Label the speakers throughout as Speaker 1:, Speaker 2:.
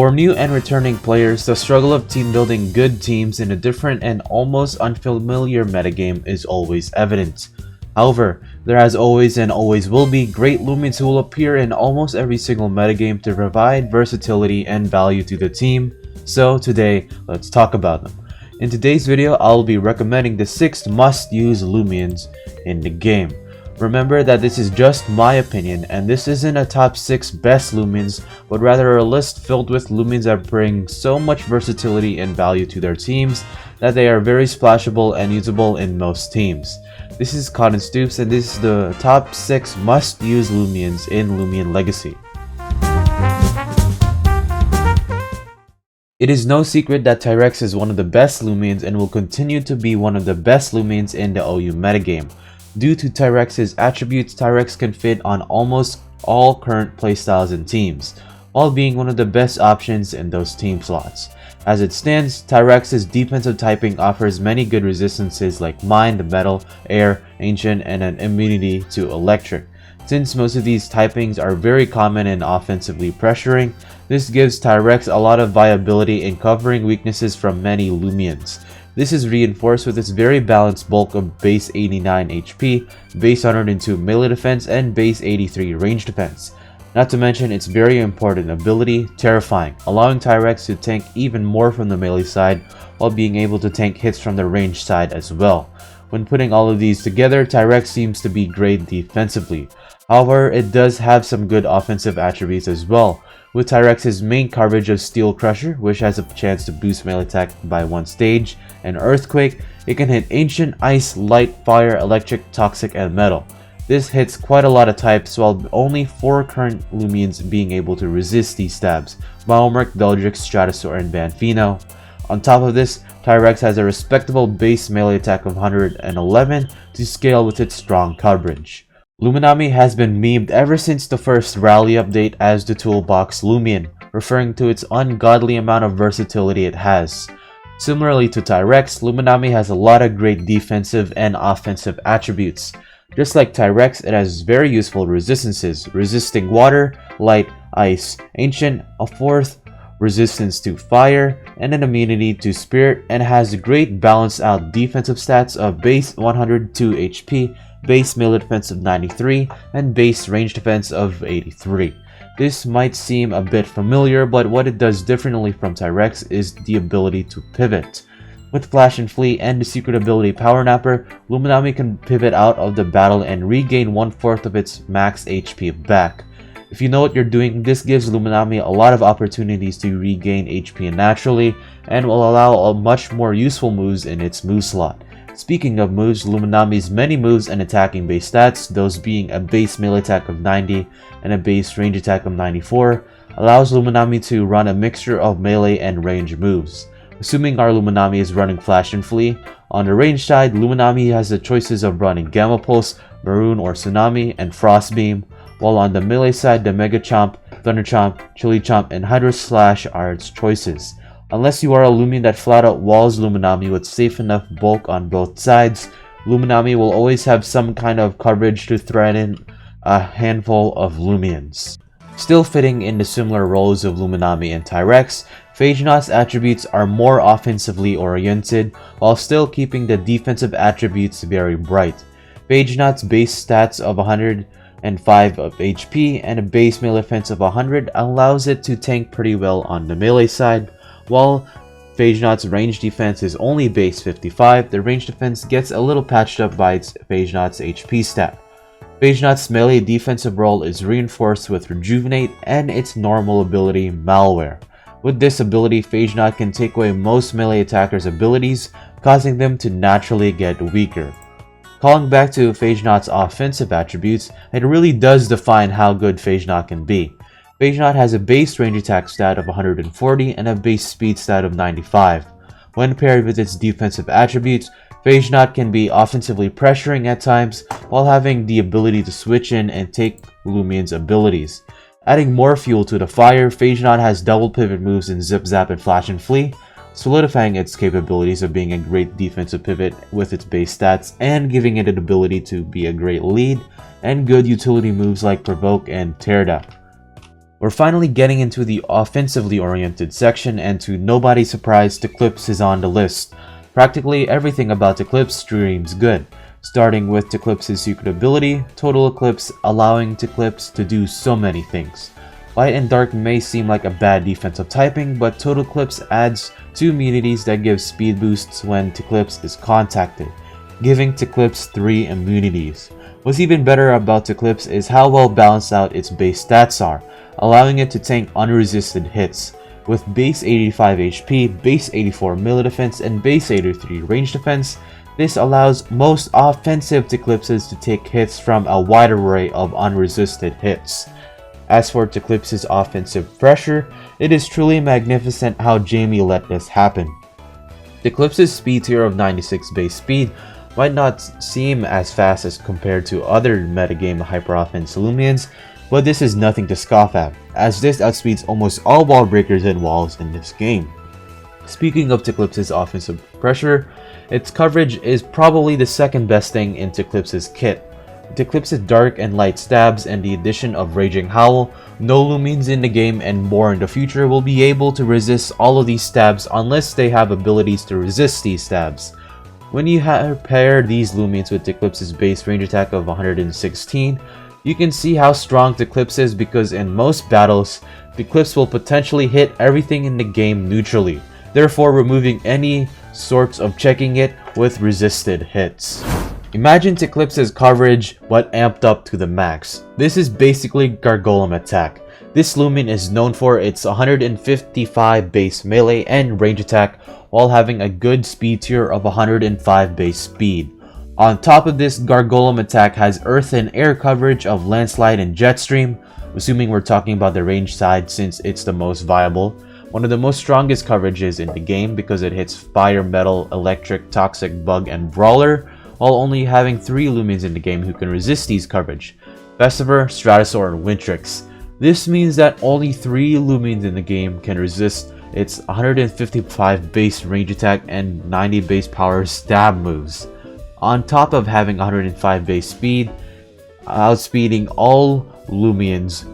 Speaker 1: For new and returning players, the struggle of team building good teams in a different and almost unfamiliar metagame is always evident. However, there has always and always will be great Loomians who will appear in almost every single metagame to provide versatility and value to the team, so today, let's talk about them. In today's video, I'll be recommending the 6 must-use Loomians in the game. Remember that this is just my opinion, and this isn't a top 6 best Loomians, but rather a list filled with Loomians that bring so much versatility and value to their teams that they are very splashable and usable in most teams. This is Cotton Stoops, and this is the top 6 must-use Loomians in Loomian Legacy. It is no secret that Tyrex is one of the best Loomians and will continue to be one of the best Loomians in the OU metagame. Due to Tyrex's attributes, Tyrex can fit on almost all current playstyles and teams, while being one of the best options in those team slots. As it stands, Tyrex's defensive typing offers many good resistances like Mind, Metal, Air, Ancient, and an immunity to Electric. Since most of these typings are very common in offensively pressuring, this gives Tyrex a lot of viability in covering weaknesses from many Loomians. This is reinforced with its very balanced bulk of base 89 HP, base 102 melee defense, and base 83 range defense. Not to mention its very important ability, Terrifying, allowing Tyrex to tank even more from the melee side while being able to tank hits from the range side as well. When putting all of these together, Tyrex seems to be great defensively. However, it does have some good offensive attributes as well, with Tyrex's main coverage of Steel Crusher, which has a chance to boost melee attack by 1 stage, and Earthquake. It can hit Ancient, Ice, Light, Fire, Electric, Toxic, and Metal. This hits quite a lot of types, while only 4 current Loomians being able to resist these stabs: Biomerc, Beldrix, Stratosaur, and Banfino. On top of this, Tyrex has a respectable base melee attack of 111 to scale with its strong coverage. Luminami has been memed ever since the first rally update as the Toolbox Loomian, referring to its ungodly amount of versatility it has. Similarly to Tyrex, Luminami has a lot of great defensive and offensive attributes. Just like Tyrex, it has very useful resistances, resisting water, light, ice, ancient, a 4th resistance to fire, and an immunity to spirit, and has great balanced out defensive stats of base 102 HP, base melee defense of 93, and base range defense of 83. This might seem a bit familiar, but what it does differently from Tyrex is the ability to pivot. With Flash and Flee and the secret ability Power Napper, Luminami can pivot out of the battle and regain 1/4 of its max HP back. If you know what you're doing, this gives Luminami a lot of opportunities to regain HP naturally, and will allow much more useful moves in its move slot. Speaking of moves, Luminami's many moves and attacking base stats, those being a base melee attack of 90 and a base range attack of 94, allows Luminami to run a mixture of melee and range moves. Assuming our Luminami is running Flash and Flee, on the range side, Luminami has the choices of running Gamma Pulse, Maroon or Tsunami, and Frost Beam, while on the melee side, the Mega Chomp, Thunder Chomp, Chili Chomp, and Hydro Slash are its choices. Unless you are a Loomian that flat out walls Luminami with safe enough bulk on both sides, Luminami will always have some kind of coverage to threaten a handful of Loomians. Still fitting in the similar roles of Luminami and Tyrex, Phagenaut's attributes are more offensively oriented, while still keeping the defensive attributes very bright. Phagenaut's base stats of 105 of HP and a base melee defense of 100 allows it to tank pretty well on the melee side. While Phagenaut's range defense is only base 55, the range defense gets a little patched up by its Phagenaut's HP stat. Phagenaut's melee defensive role is reinforced with Rejuvenate and its normal ability Malware. With this ability, Phagenaut can take away most melee attackers' abilities, causing them to naturally get weaker. Calling back to Phagenaut's offensive attributes, it really does define how good Phagenaut can be. Phagenaut has a base range attack stat of 140 and a base speed stat of 95. When paired with its defensive attributes, Phagenaut can be offensively pressuring at times while having the ability to switch in and take Loomian's abilities. Adding more fuel to the fire, Phagenaut has double pivot moves in Zip Zap and Flash and Flee, solidifying its capabilities of being a great defensive pivot with its base stats and giving it an ability to be a great lead and good utility moves like Provoke and Tear Down. We're finally getting into the offensively oriented section, and to nobody's surprise, Eclipse is on the list. Practically everything about Eclipse screams good, starting with Eclipse's secret ability, Total Eclipse, allowing Eclipse to do so many things. Light and Dark may seem like a bad defensive typing, but Total Eclipse adds 2 immunities that give speed boosts when Eclipse is contacted, giving Eclipse 3 immunities. What's even better about Eclipse is how well balanced out its base stats are, allowing it to tank unresisted hits. With base 85 HP, base 84 melee defense, and base 83 range defense, this allows most offensive Eclipses to take hits from a wide array of unresisted hits. As for Eclipse's offensive pressure, it is truly magnificent how Jamie let this happen. Eclipse's speed tier of 96 base speed might not seem as fast as compared to other metagame hyper-offense Loomians, but this is nothing to scoff at, as this outspeeds almost all wall breakers and walls in this game. Speaking of Eclipse's offensive pressure, its coverage is probably the second best thing in Eclipse's kit. With Eclipse's dark and light stabs and the addition of Raging Howl, no Loomians in the game and more in the future will be able to resist all of these stabs unless they have abilities to resist these stabs. When you pair these Loomians with Eclipse's base range attack of 116, you can see how strong Eclipse is, because in most battles, Eclipse will potentially hit everything in the game neutrally, therefore removing any sorts of checking it with resisted hits. Imagine Eclipse's coverage but amped up to the max. This is basically Gargolem attack. This Loomian is known for its 155 base melee and range attack while having a good speed tier of 105 base speed. On top of this, Gargolem attack has earth and air coverage of Landslide and Jetstream, assuming we're talking about the range side since it's the most viable. One of the most strongest coverages in the game because it hits Fire, Metal, Electric, Toxic, Bug, and Brawler, while only having 3 Loomians in the game who can resist these coverage: Vestiver, Stratosaur, and Wintrix. This means that only 3 Loomians in the game can resist its 155 base range attack and 90 base power stab moves, on top of having 105 base speed, outspeeding all Loomians,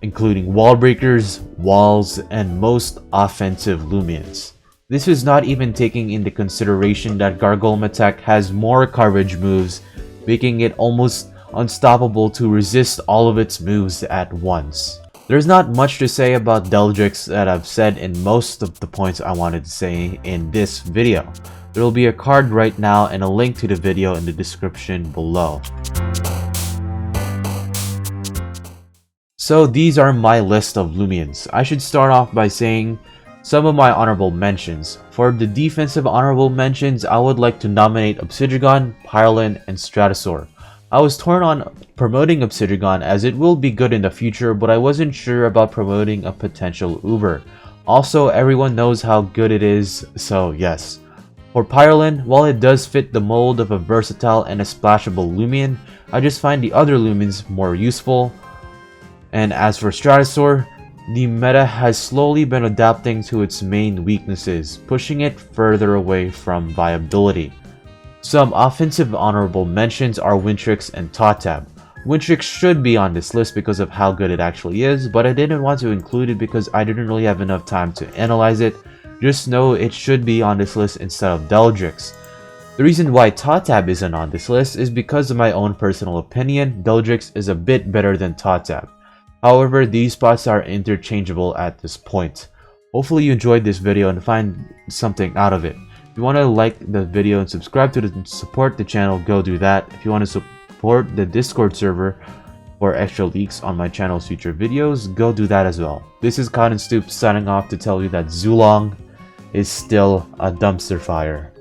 Speaker 1: including wall breakers, walls, and most offensive Loomians. This is not even taking into consideration that Gargolem attack has more coverage moves, making it almost unstoppable to resist all of its moves at once. There's not much to say about Deldrix that I've said in most of the points I wanted to say in this video. There will be a card right now and a link to the video in the description below. So these are my list of Loomians. I should start off by saying some of my honorable mentions. For the defensive honorable mentions, I would like to nominate Obsidian, Pyrolin, and Stratosaur. I was torn on promoting Obsidian as it will be good in the future, but I wasn't sure about promoting a potential Uber. Also, everyone knows how good it is, so yes. For Pyrolin, while it does fit the mold of a versatile and a splashable Loomian, I just find the other Loomians more useful. And as for Stratosaur, the meta has slowly been adapting to its main weaknesses, pushing it further away from viability. Some offensive honorable mentions are Wintrix and Totab. Wintrix should be on this list because of how good it actually is, but I didn't want to include it because I didn't really have enough time to analyze it. Just know it should be on this list instead of Deldrix. The reason why Totab isn't on this list is because of my own personal opinion. Deldrix is a bit better than Totab. However, these spots are interchangeable at this point. Hopefully you enjoyed this video and find something out of it. If you want to like the video and subscribe to support the channel, go do that. If you want to support the Discord server for extra leaks on my channel's future videos, go do that as well. This is Cotton Stoop signing off to tell you that Zulong is still a dumpster fire.